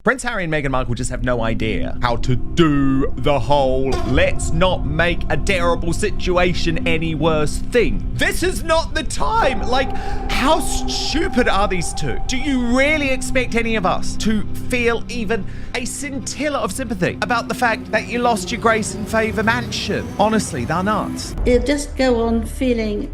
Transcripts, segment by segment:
Prince Harry and Meghan Markle just have no idea how to do the whole let's not make a terrible situation any worse thing. This is not the time. Like, how stupid are these two? Do you really expect any of us to feel even a scintilla of sympathy about the fact that you lost your grace and favour mansion? Honestly, they're nuts. He'll just go on feeling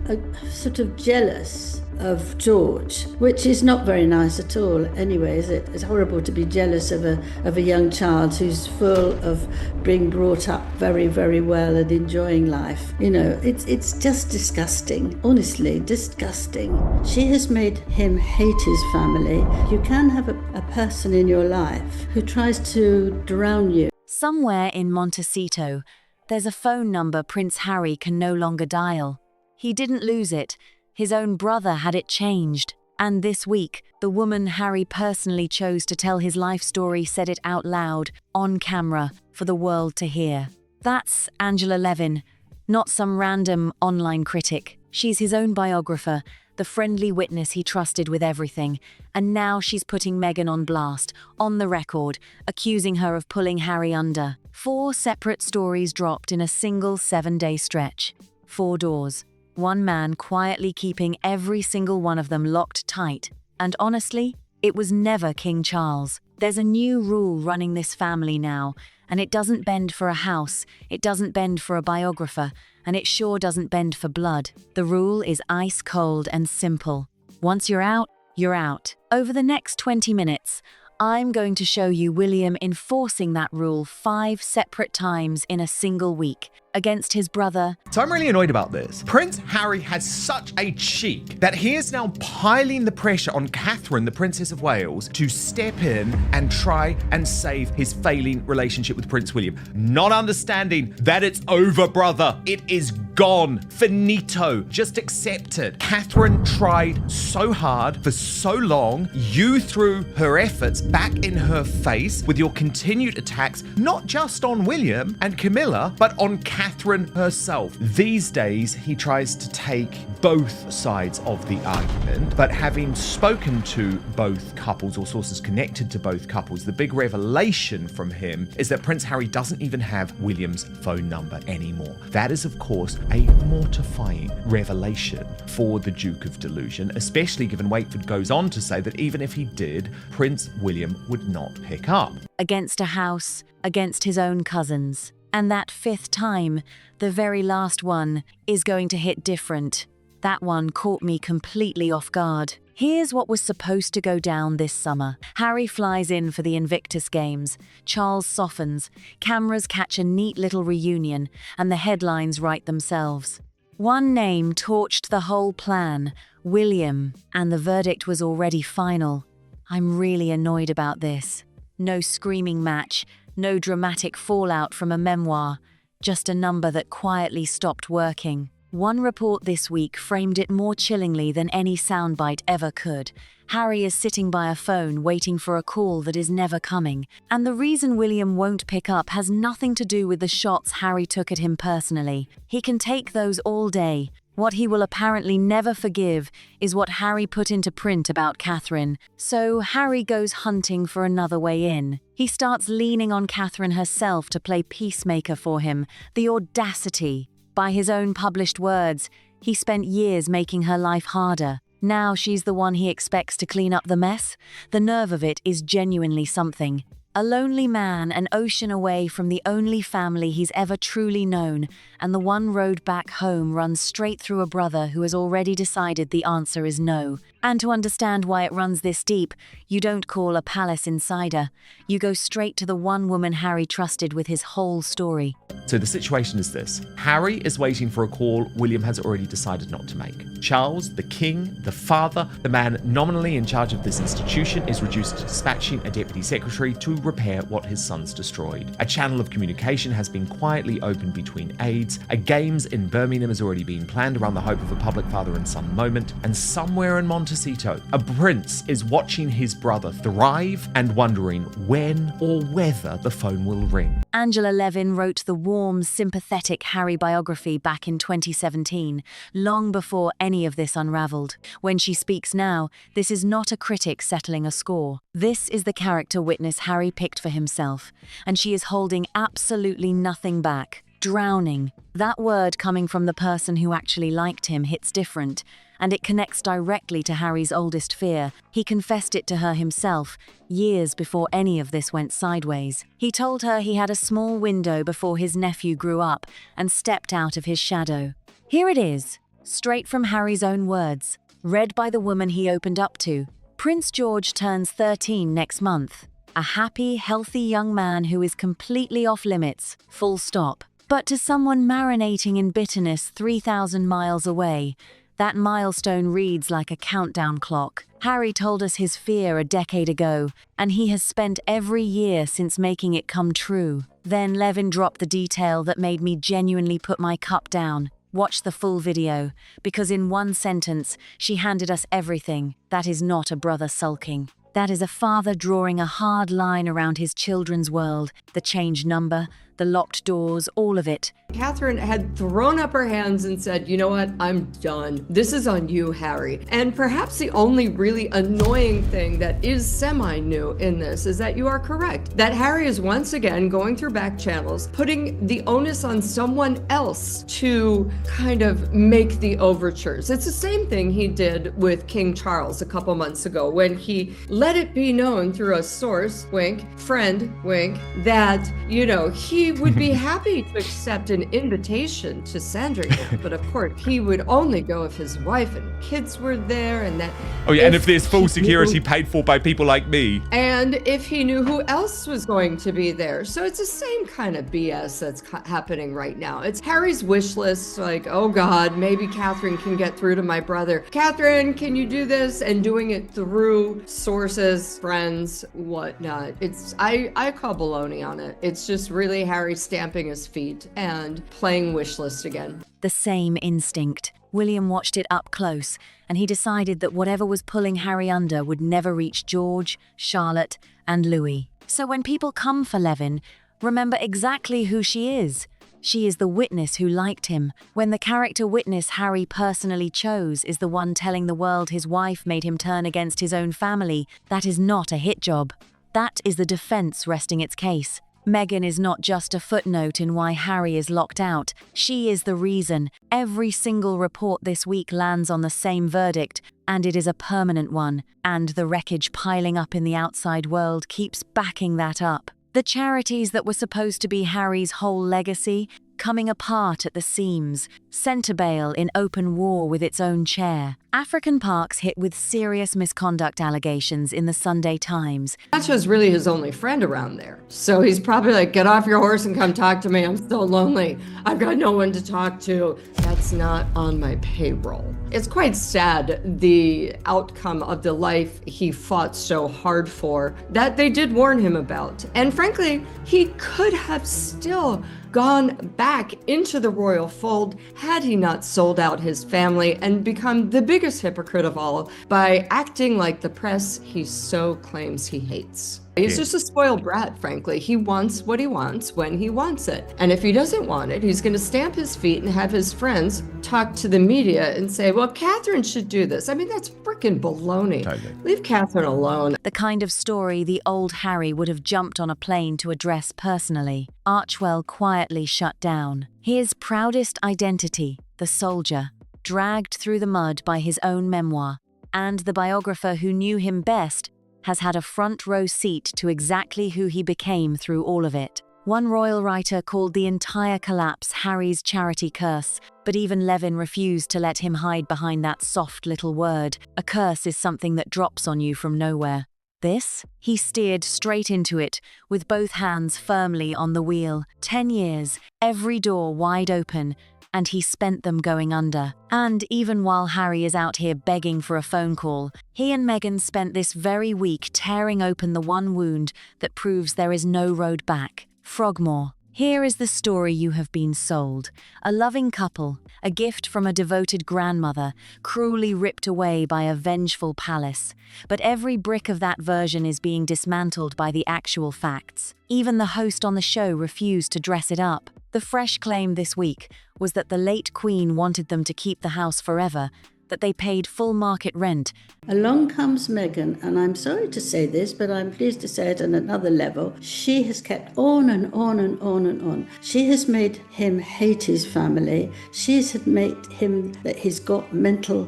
sort of jealous of George, which is not very nice at all anyway, is it? It's horrible to be jealous of a young child who's full of being brought up very, very well and enjoying life. You know, it's just disgusting, honestly, disgusting. She has made him hate his family. You can have a person in your life who tries to drown you. Somewhere in Montecito, there's a phone number Prince Harry can no longer dial. He didn't lose it. His own brother had it changed. And this week, the woman Harry personally chose to tell his life story said it out loud, on camera, for the world to hear. That's Angela Levin, not some random online critic. She's his own biographer, the friendly witness he trusted with everything. And now she's putting Meghan on blast, on the record, accusing her of pulling Harry under. 4 separate stories dropped in a single 7-day stretch. 4 doors. One man quietly keeping every single one of them locked tight. And honestly, it was never King Charles. There's a new rule running this family now, and it doesn't bend for a house, it doesn't bend for a biographer, and it sure doesn't bend for blood. The rule is ice cold and simple. Once you're out, you're out. Over the next 20 minutes, I'm going to show you William enforcing that rule 5 separate times in a single week against his brother. So I'm really annoyed about this. Prince Harry has such a cheek that he is now piling the pressure on Catherine, the Princess of Wales, to step in and try and save his failing relationship with Prince William. Not understanding that it's over, brother. It is gone. Finito. Just accept it. Catherine tried so hard for so long. You threw her efforts back in her face with your continued attacks, not just on William and Camilla, but on Catherine herself. These days, he tries to take both sides of the argument, but having spoken to both couples or sources connected to both couples, the big revelation from him is that Prince Harry doesn't even have William's phone number anymore. That is, of course, a mortifying revelation for the Duke of Delusion, especially given Wakeford goes on to say that even if he did, Prince William would not pick up. Against a house, against his own cousins. And that 5th time, the very last one, is going to hit different. That one caught me completely off guard. Here's what was supposed to go down this summer. Harry flies in for the Invictus Games. Charles softens. Cameras catch a neat little reunion, and the headlines write themselves. One name torched the whole plan, William, and the verdict was already final. I'm really annoyed about this. No screaming match, no dramatic fallout from a memoir, just a number that quietly stopped working. One report this week framed it more chillingly than any soundbite ever could. Harry is sitting by a phone waiting for a call that is never coming. And the reason William won't pick up has nothing to do with the shots Harry took at him personally. He can take those all day. What he will apparently never forgive is what Harry put into print about Catherine. So Harry goes hunting for another way in. He starts leaning on Catherine herself to play peacemaker for him. The audacity. By his own published words, he spent years making her life harder. Now she's the one he expects to clean up the mess. The nerve of it is genuinely something. A lonely man an ocean away from the only family he's ever truly known, and the one road back home runs straight through a brother who has already decided the answer is no. And to understand why it runs this deep, you don't call a palace insider. You go straight to the one woman Harry trusted with his whole story. So the situation is this. Harry is waiting for a call William has already decided not to make. Charles, the king, the father, the man nominally in charge of this institution, is reduced to dispatching a deputy secretary to repair what his sons destroyed. A channel of communication has been quietly opened between aides. A games in Birmingham has already been planned around the hope of a public father and son moment. And somewhere in Montecito, a prince is watching his brother thrive and wondering when or whether the phone will ring. Angela Levin wrote the warm, sympathetic Harry biography back in 2017, long before any of this unraveled. When she speaks now, this is not a critic settling a score. This is the character witness Harry picked for himself, and she is holding absolutely nothing back. Drowning. That word coming from the person who actually liked him hits different, and it connects directly to Harry's oldest fear. He confessed it to her himself, years before any of this went sideways. He told her he had a small window before his nephew grew up and stepped out of his shadow. Here it is, straight from Harry's own words, read by the woman he opened up to. Prince George turns 13 next month. A happy, healthy young man who is completely off limits, full stop. But to someone marinating in bitterness 3,000 miles away, that milestone reads like a countdown clock. Harry told us his fear a decade ago, and he has spent every year since making it come true. Then Levin dropped the detail that made me genuinely put my cup down. Watch the full video, because in one sentence, she handed us everything. That is not a brother sulking. That is a father drawing a hard line around his children's world, the changed number, the locked doors, all of it. Catherine had thrown up her hands and said, you know what, I'm done. This is on you, Harry. And perhaps the only really annoying thing that is semi-new in this is that you are correct, that Harry is once again going through back channels, putting the onus on someone else to kind of make the overtures. It's the same thing he did with King Charles a couple months ago when he let it be known through a source, wink, friend, wink, that, you know, he would be happy to accept an invitation to Sandringham, but of course he would only go if his wife and kids were there, and that. Oh yeah, and if there's full security paid for by people like me. And if he knew who else was going to be there. So it's the same kind of BS that's happening right now. It's Harry's wish list, like, oh God, maybe Catherine can get through to my brother. Catherine, can you do this? And doing it through sources, friends, whatnot. I call baloney on it. It's just really Harry stamping his feet and playing wish list again. The same instinct. William watched it up close, and he decided that whatever was pulling Harry under would never reach George, Charlotte, and Louis. So when people come for Levin, remember exactly who she is. She is the witness who liked him, when the character witness Harry personally chose is the one telling the world his wife made him turn against his own family. That is not a hit job. That is the defense resting its case. Meghan is not just a footnote in why Harry is locked out. She is the reason. Every single report this week lands on the same verdict, and it is a permanent one. And the wreckage piling up in the outside world keeps backing that up. The charities that were supposed to be Harry's whole legacy, coming apart at the seams. Centrebale in open war with its own chair. African Parks hit with serious misconduct allegations in the Sunday Times. Nacho's really his only friend around there. So he's probably like, get off your horse and come talk to me. I'm so lonely. I've got no one to talk to. That's not on my payroll. It's quite sad, the outcome of the life he fought so hard for, that they did warn him about. And frankly, he could have still gone back into the royal fold had he not sold out his family and become the biggest hypocrite of all by acting like the press he so claims he hates. He's just a spoiled brat, frankly. He wants what he wants when he wants it. And if he doesn't want it, he's going to stamp his feet and have his friends talk to the media and say, well, Catherine should do this. I mean, that's freaking baloney. Totally. Leave Catherine alone. The kind of story the old Harry would have jumped on a plane to address personally. Archwell quietly shut down. His proudest identity, the soldier, dragged through the mud by his own memoir. And the biographer who knew him best has had a front row seat to exactly who he became through all of it. One royal writer called the entire collapse Harry's charity curse, but even Levin refused to let him hide behind that soft little word. A curse is something that drops on you from nowhere. This? He steered straight into it, with both hands firmly on the wheel. 10 years, every door wide open, and he spent them going under. And even while Harry is out here begging for a phone call, he and Meghan spent this very week tearing open the one wound that proves there is no road back. Frogmore. Here is the story you have been sold. A loving couple, a gift from a devoted grandmother, cruelly ripped away by a vengeful palace. But every brick of that version is being dismantled by the actual facts. Even the host on the show refused to dress it up. The fresh claim this week was that the late Queen wanted them to keep the house forever, that they paid full market rent. Along comes Meghan, and I'm sorry to say this, but I'm pleased to say it on another level. She has kept on and on and on and on. She has made him hate his family. She's made him that he's got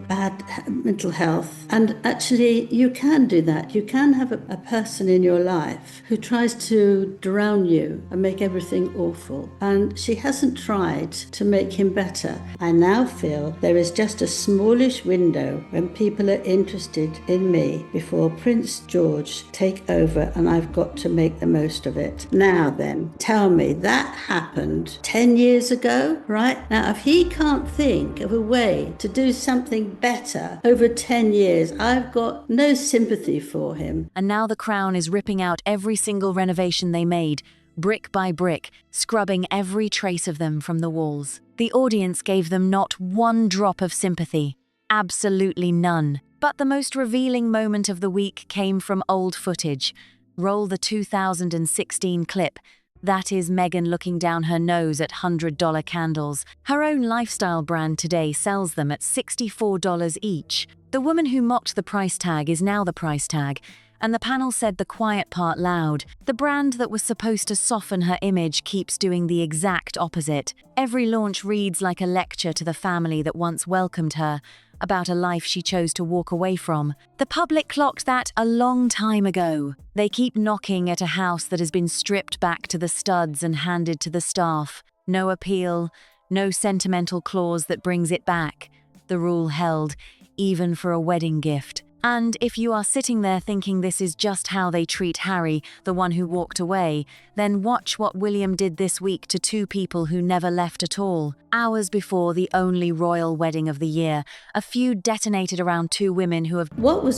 bad mental health. And actually, you can do that. You can have a person in your life who tries to drown you and make everything awful. And she hasn't tried to make him better. I now feel there is just a smallish window when people are interested in me before Prince George take over, and I've got to make the most of it. Now then, tell me, that happened 10 years ago, right? Now, if he can't think of a way to do something better over 10 years, I've got no sympathy for him. And now the Crown is ripping out every single renovation they made, brick by brick, scrubbing every trace of them from the walls. The audience gave them not one drop of sympathy. Absolutely none. But the most revealing moment of the week came from old footage. Roll the 2016 clip. That is Meghan looking down her nose at $100 candles. Her own lifestyle brand today sells them at $64 each. The woman who mocked the price tag is now the price tag, and the panel said the quiet part loud. The brand that was supposed to soften her image keeps doing the exact opposite. Every launch reads like a lecture to the family that once welcomed her, about a life she chose to walk away from. The public clocked that a long time ago. They keep knocking at a house that has been stripped back to the studs and handed to the staff. No appeal, no sentimental clause that brings it back. The rule held, even for a wedding gift. And if you are sitting there thinking this is just how they treat Harry, the one who walked away, then watch what William did this week to two people who never left at all. Hours before the only royal wedding of the year, a feud detonated around two women who have... What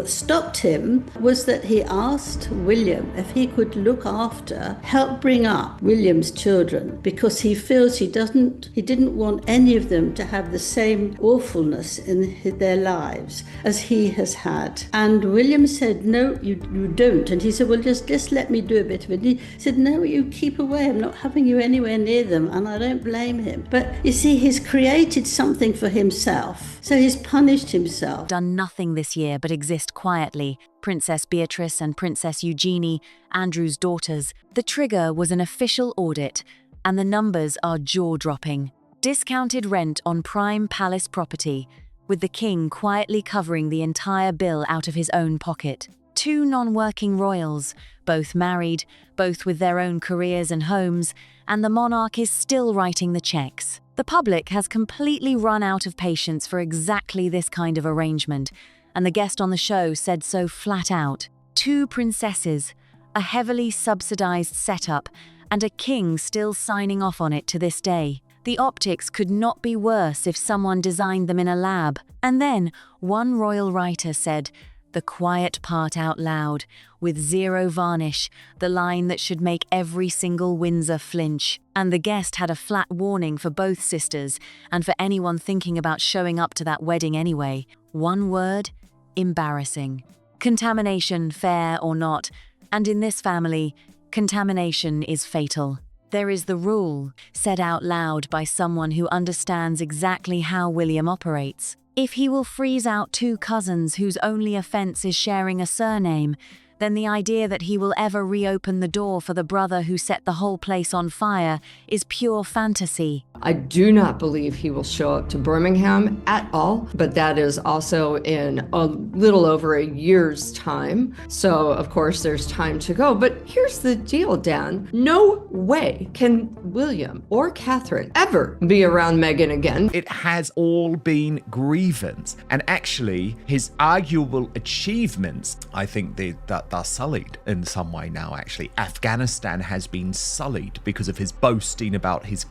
stopped him was that he asked William if he could look after, help bring up William's children, because he feels he didn't want any of them to have the same awfulness in their lives as he has had. And William said, no, you don't. And he said, well, just let me do a bit of it. He said, no, you keep away. I'm not having you anywhere near them. And I don't blame him. But you see, he's created something for himself. So he's punished himself. Done nothing this year but exist quietly. Princess Beatrice and Princess Eugenie, Andrew's daughters. The trigger was an official audit, and the numbers are jaw-dropping. Discounted rent on prime palace property, with the king quietly covering the entire bill out of his own pocket. Two non-working royals, both married, both with their own careers and homes, and the monarch is still writing the checks. The public has completely run out of patience for exactly this kind of arrangement, and the guest on the show said so flat out. Two princesses, a heavily subsidized setup, and a king still signing off on it to this day. The optics could not be worse if someone designed them in a lab. And then, one royal writer said, the quiet part out loud, with zero varnish, the line that should make every single Windsor flinch. And the guest had a flat warning for both sisters, and for anyone thinking about showing up to that wedding anyway. One word: embarrassing. Contamination, fair or not, and in this family, contamination is fatal. There is the rule, said out loud by someone who understands exactly how William operates. If he will freeze out two cousins whose only offense is sharing a surname, then the idea that he will ever reopen the door for the brother who set the whole place on fire is pure fantasy. I do not believe he will show up to Birmingham at all, but that is also in a little over a year's time. So, of course, there's time to go. But here's the deal, Dan. No way can William or Catherine ever be around Meghan again. It has all been grievance. And actually, his arguable achievements, I think that they're sullied in some way now, actually. Afghanistan has been sullied because of his boasting about his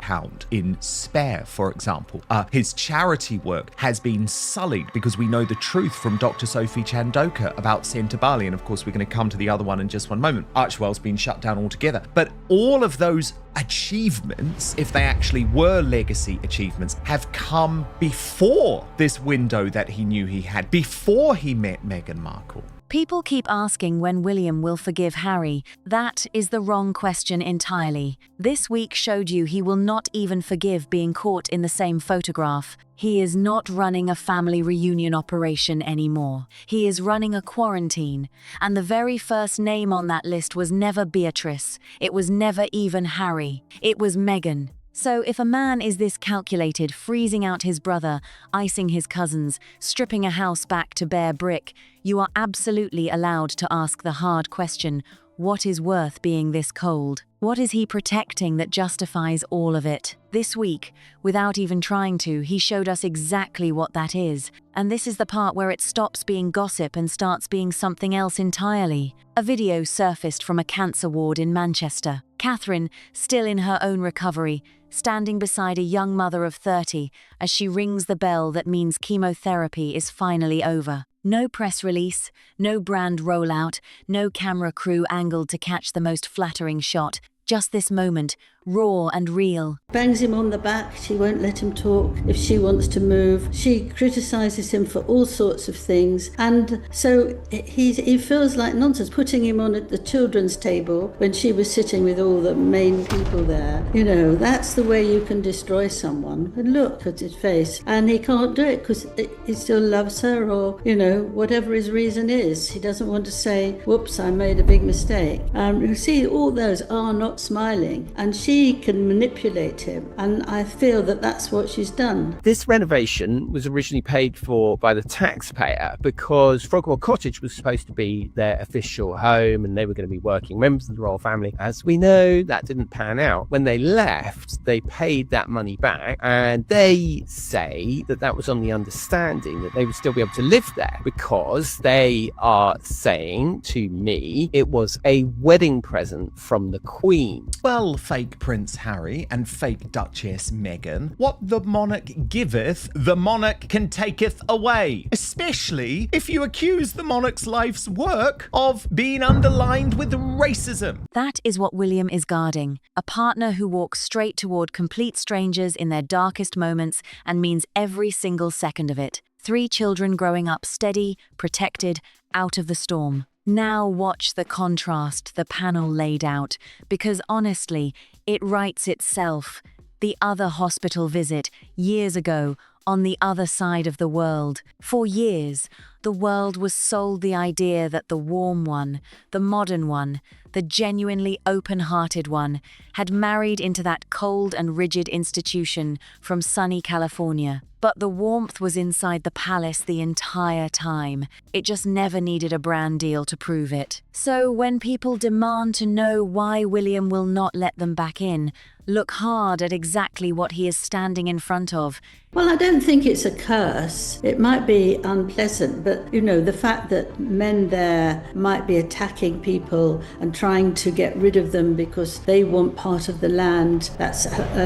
account in Spare, for example. His charity work has been sullied because we know the truth from Dr. Sophie Chandoka about Centre Bali, and of course we're going to come to the other one in just one moment. Archewell's been shut down altogether. But all of those achievements, if they actually were legacy achievements, have come before this window that he knew he had, before he met Meghan Markle. People keep asking when William will forgive Harry. That is the wrong question entirely. This week showed you he will not even forgive being caught in the same photograph. He is not running a family reunion operation anymore. He is running a quarantine. And the very first name on that list was never Beatrice. It was never even Harry. It was Meghan. So if a man is this calculated, freezing out his brother, icing his cousins, stripping a house back to bare brick, you are absolutely allowed to ask the hard question, what is worth being this cold? What is he protecting that justifies all of it? This week, without even trying to, he showed us exactly what that is. And this is the part where it stops being gossip and starts being something else entirely. A video surfaced from a cancer ward in Manchester. Catherine, still in her own recovery, standing beside a young mother of 30 as she rings the bell that means chemotherapy is finally over. No press release, no brand rollout, no camera crew angled to catch the most flattering shot. Just this moment, raw and real. Bangs him on the back, she won't let him talk if she wants to move. She criticises him for all sorts of things. And so he feels like nonsense, putting him on at the children's table when she was sitting with all the main people there. You know, that's the way you can destroy someone. And look at his face. And he can't do it because he still loves her, or, you know, whatever his reason is. He doesn't want to say, whoops, I made a big mistake. You see, all those are not smiling, and she can manipulate him, and I feel that that's what she's done. This renovation was originally paid for by the taxpayer because Frogmore Cottage was supposed to be their official home and they were going to be working members of the royal family. As we know, that didn't pan out. When they left, they paid that money back, and they say that that was on the understanding that they would still be able to live there, because they are saying to me it was a wedding present from the Queen. Well, fake Prince Harry and fake Duchess Meghan, what the monarch giveth, the monarch can taketh away. Especially if you accuse the monarch's life's work of being underlined with racism. That is what William is guarding. A partner who walks straight toward complete strangers in their darkest moments and means every single second of it. 3 children growing up steady, protected, out of the storm. Now watch the contrast the panel laid out, because honestly, it writes itself. The other hospital visit, years ago, on the other side of the world. For years, the world was sold the idea that the warm one, the modern one, the genuinely open-hearted one, had married into that cold and rigid institution from sunny California. But the warmth was inside the palace the entire time. It just never needed a brand deal to prove it. So when people demand to know why William will not let them back in, look hard at exactly what he is standing in front of. Well, I don't think it's a curse. It might be unpleasant, but, you know, the fact that men there might be attacking people and trying to get rid of them because they want part of the land, that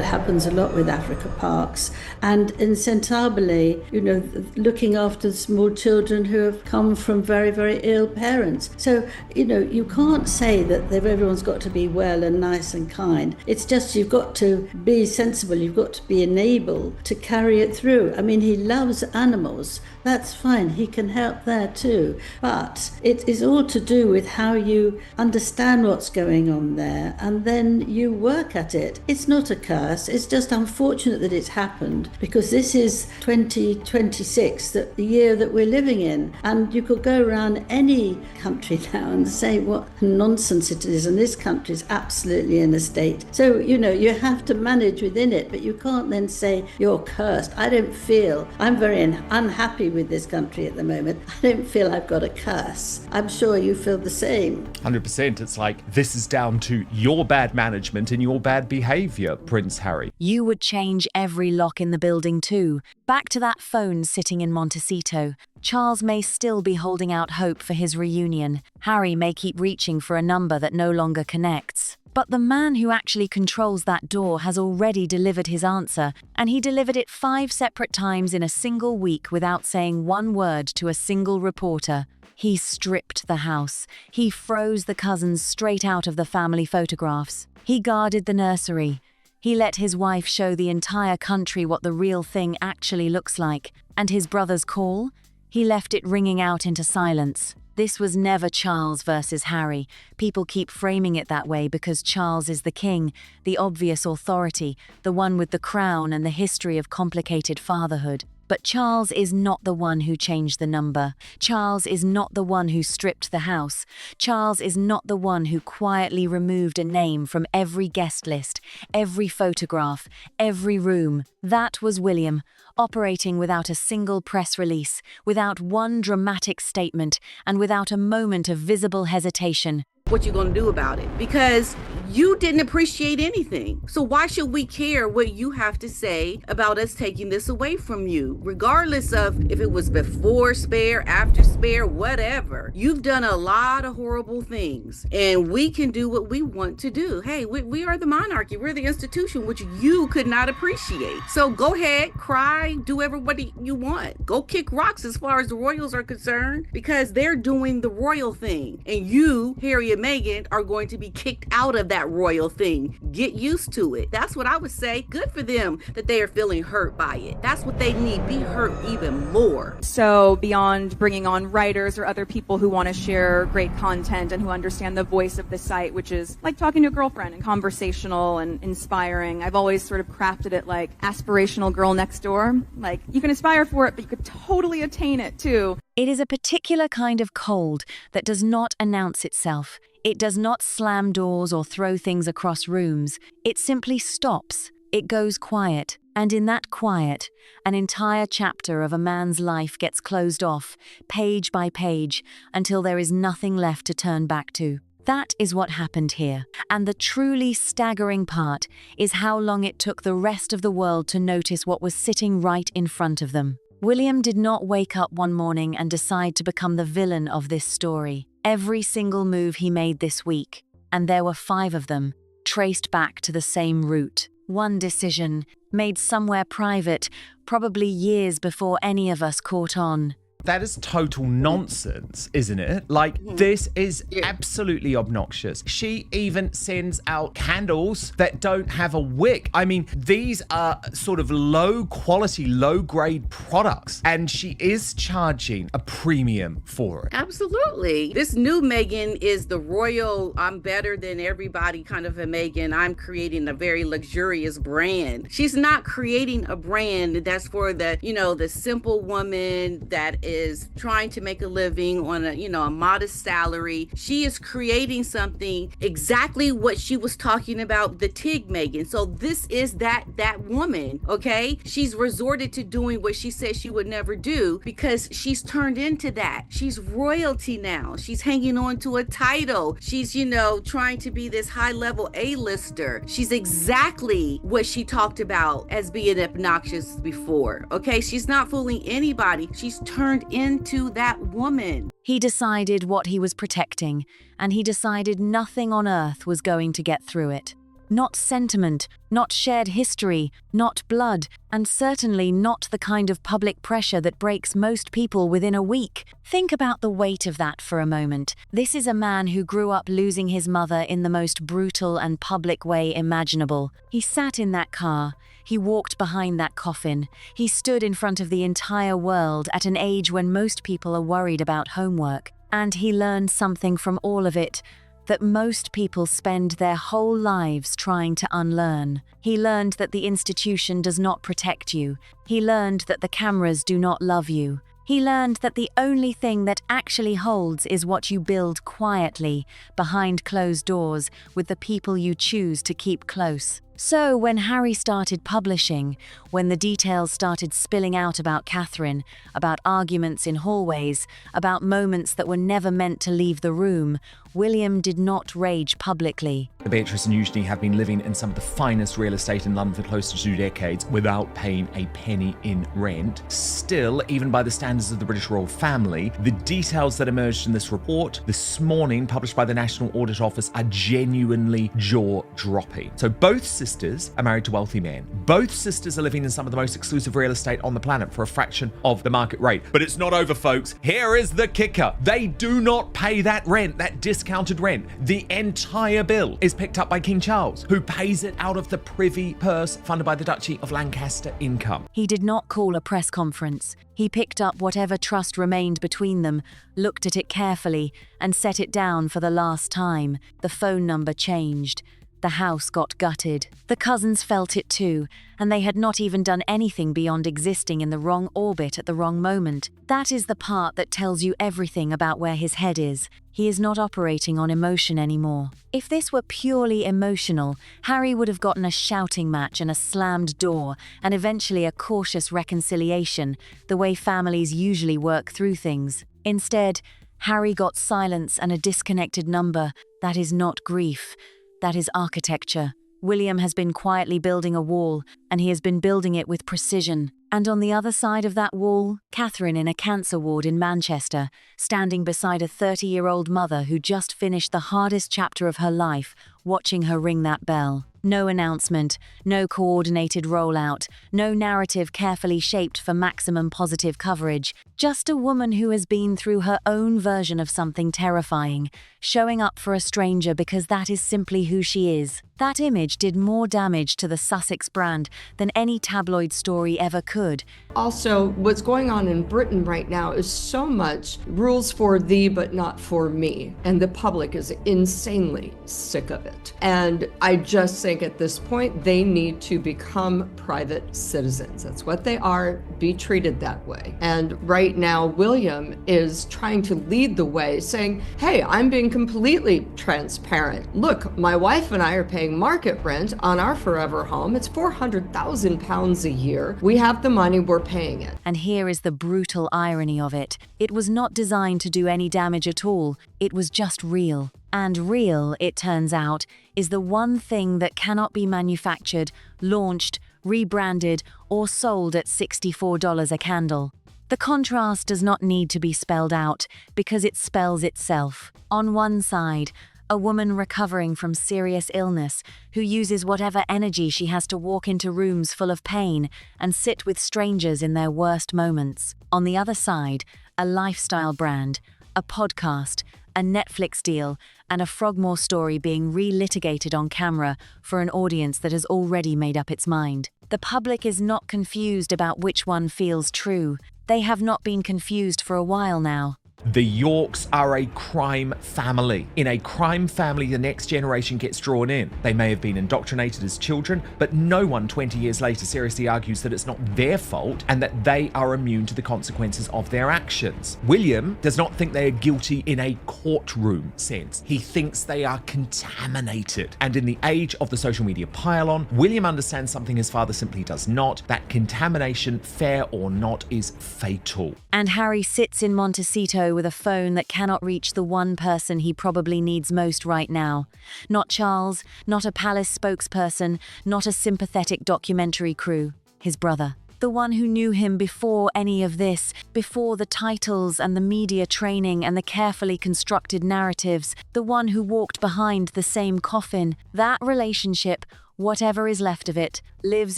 happens a lot with Africa Parks. And in Centarbally, you know, looking after small children who have come from very, very ill parents. So, you know, you can't say that everyone's got to be well and nice and kind. It's just you've got to be sensible, you've got to be enabled to carry it through. I mean, he loves animals. That's fine, he can help there too. But it is all to do with how you understand what's going on there and then you work at it. It's not a curse, it's just unfortunate that it's happened, because this is 2026, the year that we're living in. And you could go around any country now and say what nonsense it is, and this country is absolutely in a state. So, you know, you have to manage within it, but you can't then say you're cursed. I'm very unhappy with this country at the moment. I don't feel I've got a curse. I'm sure you feel the same. 100%. It's like, this is down to your bad management and your bad behaviour, Prince Harry. You would change every lock in the building too. Back to that phone sitting in Montecito. Charles may still be holding out hope for his reunion. Harry may keep reaching for a number that no longer connects. But the man who actually controls that door has already delivered his answer, and he delivered it 5 separate times in a single week without saying one word to a single reporter. He stripped the house. He froze the cousins straight out of the family photographs. He guarded the nursery. He let his wife show the entire country what the real thing actually looks like. And his brother's call? He left it ringing out into silence. This was never Charles versus Harry. People keep framing it that way because Charles is the king, the obvious authority, the one with the crown and the history of complicated fatherhood. But Charles is not the one who changed the number. Charles is not the one who stripped the house. Charles is not the one who quietly removed a name from every guest list, every photograph, every room. That was William, operating without a single press release, without one dramatic statement, and without a moment of visible hesitation. What you gonna do about it? Because you didn't appreciate anything. So why should we care what you have to say about us taking this away from you? Regardless of if it was before Spare, after Spare, whatever. You've done a lot of horrible things, and we can do what we want to do. Hey, we are the monarchy. We're the institution, which you could not appreciate. So go ahead, cry, do everybody you want. Go kick rocks as far as the royals are concerned, because they're doing the royal thing. And you, Harry and Meghan, are going to be kicked out of that royal thing. Get used to it. That's what I would say. Good for them that they are feeling hurt by it. That's what they need. Be hurt even more. So beyond bringing on writers or other people who want to share great content and who understand the voice of the site, which is like talking to a girlfriend and conversational and inspiring, I've always sort of crafted it like aspirational girl next door. Like you can aspire for it, but you could totally attain it too. It is a particular kind of cold that does not announce itself. It does not slam doors or throw things across rooms. It simply stops. It goes quiet. And in that quiet, an entire chapter of a man's life gets closed off, page by page, until there is nothing left to turn back to. That is what happened here. And the truly staggering part is how long it took the rest of the world to notice what was sitting right in front of them. William did not wake up one morning and decide to become the villain of this story. Every single move he made this week, and there were 5 of them, traced back to the same route. One decision, made somewhere private, probably years before any of us caught on. That is total nonsense, isn't it? Like, this is absolutely obnoxious. She even sends out candles that don't have a wick. I mean, these are sort of low quality, low grade products, and she is charging a premium for it. Absolutely. This new Meghan is the royal, I'm better than everybody kind of a Meghan. I'm creating a very luxurious brand. She's not creating a brand that's for the, the simple woman that is trying to make a living on a modest salary. She is creating something exactly what she was talking about, the Tig Meghan. So this is that woman, okay? She's resorted to doing what she said she would never do because she's turned into that. She's royalty now. She's hanging on to a title. She's, trying to be this high-level A-lister. She's exactly what she talked about as being obnoxious before, okay? She's not fooling anybody. She's turned into that woman. He decided what he was protecting, and he decided nothing on earth was going to get through it. Not sentiment, not shared history, not blood, and certainly not the kind of public pressure that breaks most people within a week. Think about the weight of that for a moment. This is a man who grew up losing his mother in the most brutal and public way imaginable. He sat in that car. He walked behind that coffin. He stood in front of the entire world at an age when most people are worried about homework. And he learned something from all of it that most people spend their whole lives trying to unlearn. He learned that the institution does not protect you. He learned that the cameras do not love you. He learned that the only thing that actually holds is what you build quietly, behind closed doors, with the people you choose to keep close. So, when Harry started publishing, when the details started spilling out about Catherine, about arguments in hallways, about moments that were never meant to leave the room, William did not rage publicly. Beatrice and Eugenie have been living in some of the finest real estate in London for close to 2 decades without paying a penny in rent. Still, even by the standards of the British royal family, the details that emerged in this report this morning, published by the National Audit Office, are genuinely jaw-dropping. So both sisters are married to wealthy men. Both sisters are living in some of the most exclusive real estate on the planet for a fraction of the market rate. But it's not over, folks. Here is the kicker. They do not pay that rent, that discounted rent. The entire bill is picked up by King Charles, who pays it out of the privy purse funded by the Duchy of Lancaster income. He did not call a press conference. He picked up whatever trust remained between them, looked at it carefully, and set it down for the last time. The phone number changed. The house got gutted. The cousins felt it too, and they had not even done anything beyond existing in the wrong orbit at the wrong moment. That is the part that tells you everything about where his head is. He is not operating on emotion anymore. If this were purely emotional, Harry would have gotten a shouting match and a slammed door, and eventually a cautious reconciliation, the way families usually work through things. Instead, Harry got silence and a disconnected number. That is not grief. That is architecture. William has been quietly building a wall, and he has been building it with precision. And on the other side of that wall, Catherine in a cancer ward in Manchester, standing beside a 30-year-old mother who just finished the hardest chapter of her life, watching her ring that bell. No announcement, no coordinated rollout, no narrative carefully shaped for maximum positive coverage. Just a woman who has been through her own version of something terrifying, showing up for a stranger because that is simply who she is. That image did more damage to the Sussex brand than any tabloid story ever could. Also, what's going on in Britain right now is so much rules for thee but not for me, and the public is insanely sick of it. And I just think at this point they need to become private citizens. That's what they are. Be treated that way. And right now William is trying to lead the way, saying, hey, I'm being completely transparent. Look, my wife and I are paying market rent on our forever home. It's £400,000 a year. We have the money, we're paying it. And here is the brutal irony of it. It was not designed to do any damage at all. It was just real. And real, it turns out, is the one thing that cannot be manufactured, launched, rebranded, or sold at $64 a candle. The contrast does not need to be spelled out because it spells itself. On one side, a woman recovering from serious illness who uses whatever energy she has to walk into rooms full of pain and sit with strangers in their worst moments. On the other side, a lifestyle brand, a podcast, a Netflix deal, and a Frogmore story being re-litigated on camera for an audience that has already made up its mind. The public is not confused about which one feels true. They have not been confused for a while now. The Yorks are a crime family. In a crime family, the next generation gets drawn in. They may have been indoctrinated as children, but no one 20 years later seriously argues that it's not their fault and that they are immune to the consequences of their actions. William does not think they are guilty in a courtroom sense. He thinks they are contaminated. And in the age of the social media pile-on, William understands something his father simply does not, that contamination, fair or not, is fatal. And Harry sits in Montecito with a phone that cannot reach the one person he probably needs most right now. Not Charles, not a palace spokesperson, not a sympathetic documentary crew. His brother. The one who knew him before any of this, before the titles and the media training and the carefully constructed narratives. The one who walked behind the same coffin. That relationship, whatever is left of it, lives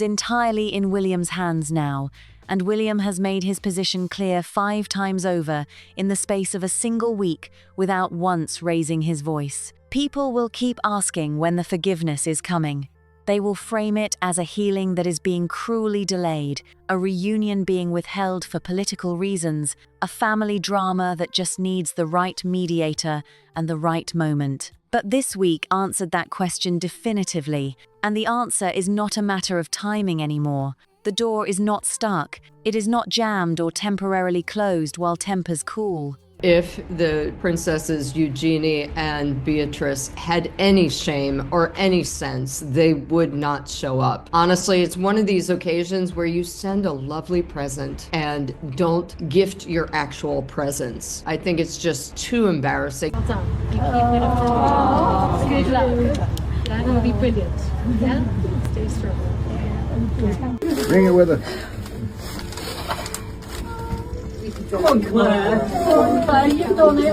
entirely in William's hands now. And William has made his position clear 5 times over in the space of a single week without once raising his voice. People will keep asking when the forgiveness is coming. They will frame it as a healing that is being cruelly delayed, a reunion being withheld for political reasons, a family drama that just needs the right mediator and the right moment. But this week answered that question definitively, and the answer is not a matter of timing anymore. The door is not stuck. It is not jammed or temporarily closed while tempers cool. If the princesses Eugenie and Beatrice had any shame or any sense, they would not show up. Honestly, it's one of these occasions where you send a lovely present and don't gift your actual presence. I think it's just too embarrassing. Good luck. That will be brilliant. Yeah? Stay strong. Bring it with her. Come on, Claire. Come on, Claire, you've done it.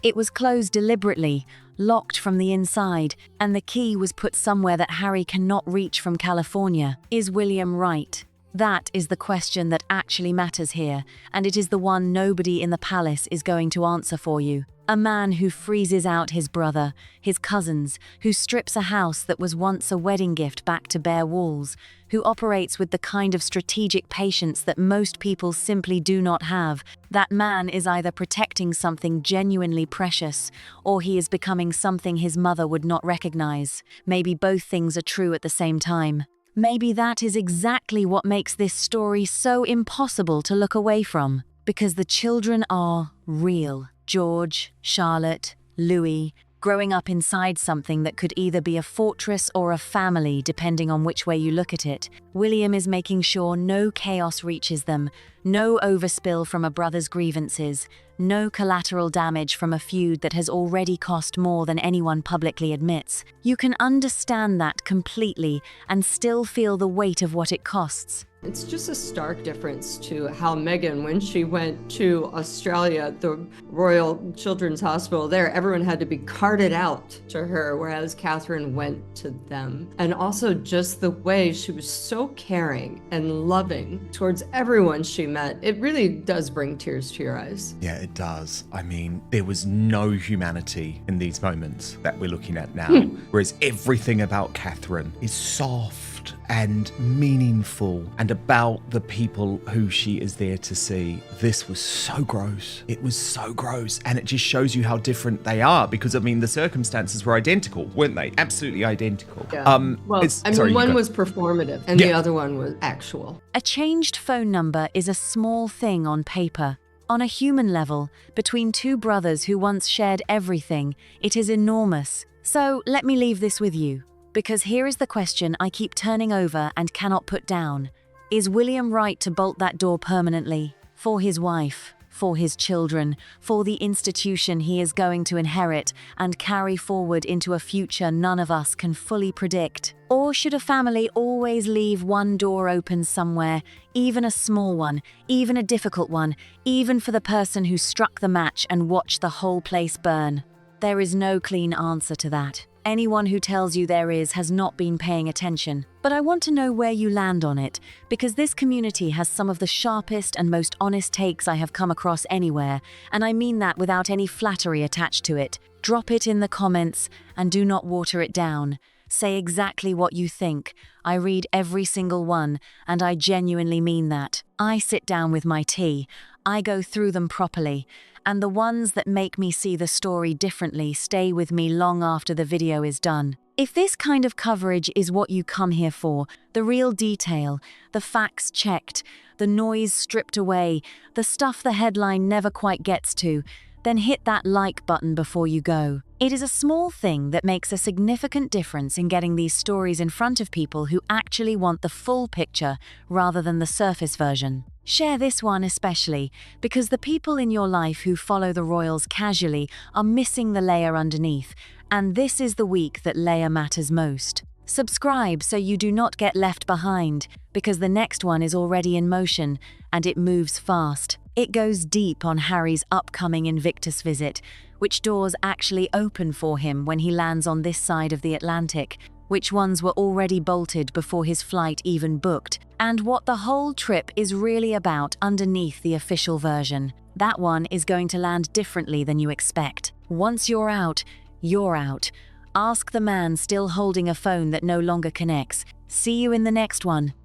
It was closed deliberately, locked from the inside, and the key was put somewhere that Harry cannot reach from California. Is William right? That is the question that actually matters here, and it is the one nobody in the palace is going to answer for you. A man who freezes out his brother, his cousins, who strips a house that was once a wedding gift back to bare walls, who operates with the kind of strategic patience that most people simply do not have. That man is either protecting something genuinely precious, or he is becoming something his mother would not recognize. Maybe both things are true at the same time. Maybe that is exactly what makes this story so impossible to look away from, because the children are real. George, Charlotte, Louis, growing up inside something that could either be a fortress or a family, depending on which way you look at it. William is making sure no chaos reaches them, no overspill from a brother's grievances, no collateral damage from a feud that has already cost more than anyone publicly admits. You can understand that completely and still feel the weight of what it costs. It's just a stark difference to how Meghan, when she went to Australia, the Royal Children's Hospital there, everyone had to be carted out to her, whereas Catherine went to them. And also just the way she was so caring and loving towards everyone she met. It really does bring tears to your eyes. Yeah, it does. I mean, there was no humanity in these moments that we're looking at now. Whereas everything about Catherine is soft and meaningful and about the people who she is there to see. This was so gross. It was so gross. And it just shows you how different they are because, I mean, the circumstances were identical, weren't they? Absolutely identical. Yeah. One was performative and the other one was actual. A changed phone number is a small thing on paper. On a human level, between two brothers who once shared everything, it is enormous. So let me leave this with you. Because here is the question I keep turning over and cannot put down. Is William right to bolt that door permanently? For his wife, for his children, for the institution he is going to inherit and carry forward into a future none of us can fully predict? Or should a family always leave one door open somewhere, even a small one, even a difficult one, even for the person who struck the match and watched the whole place burn? There is no clean answer to that. Anyone who tells you there is has not been paying attention. But I want to know where you land on it, because this community has some of the sharpest and most honest takes I have come across anywhere, and I mean that without any flattery attached to it. Drop it in the comments and do not water it down. Say exactly what you think. I read every single one, and I genuinely mean that. I sit down with my tea. I go through them properly. And the ones that make me see the story differently stay with me long after the video is done. If this kind of coverage is what you come here for, the real detail, the facts checked, the noise stripped away, the stuff the headline never quite gets to, then hit that like button before you go. It is a small thing that makes a significant difference in getting these stories in front of people who actually want the full picture rather than the surface version. Share this one especially, because the people in your life who follow the royals casually are missing the layer underneath, and this is the week that layer matters most. Subscribe so you do not get left behind, because the next one is already in motion, and it moves fast. It goes deep on Harry's upcoming Invictus visit, which doors actually open for him when he lands on this side of the Atlantic, which ones were already bolted before his flight even booked, and what the whole trip is really about underneath the official version. That one is going to land differently than you expect. Once you're out, you're out. Ask the man still holding a phone that no longer connects. See you in the next one.